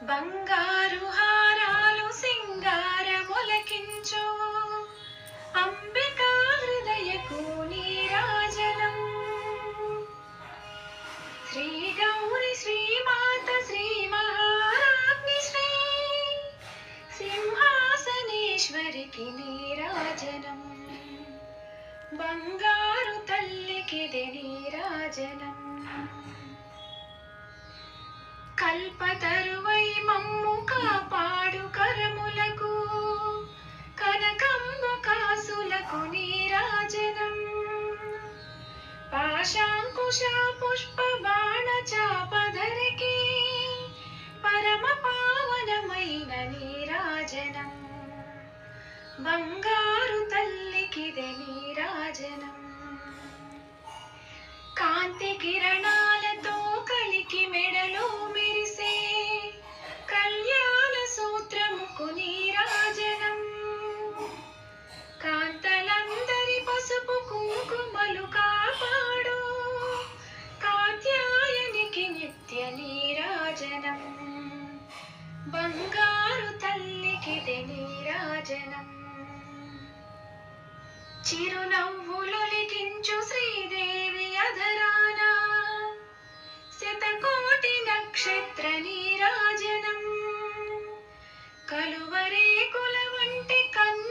బంగారు హారాలు సింగారములకించు అంబికా హృదయకు నీరాజనం. శ్రీ గౌరి శ్రీమాత శ్రీ మహారాజ్ఞి శ్రీ సింహాసనేశ్వరికి నీరాజనం. బంగారు తల్లికిది నీరాజనం. కల్పతరువై మమ్ము కాపాడు కరములకు కనకంబు కాసులకు నీరాజనం. పాశాంకుశ పుష్ప బాణ చాపధరికి పరమ పావనమైన నీరాజనం. బంగారు తల్లికిదే నీరాజనం. కాంతి కిరణాలతో కలికి మెడలో మెరిసే కళ్యాణ సూత్రముకు నీరాజనం. కాంతలందరి పసుపు కుంకుమలు కాపాడు కాత్యాయనికి నిత్య నీరాజనం. బంగారు తల్లికిదే నీరాజనం. చిరునవ్వులొలికించు శ్రీదేవి అధరాన శతకోటి నక్షత్ర నీరాజనం. కలువరేకుల వంటి కన్ను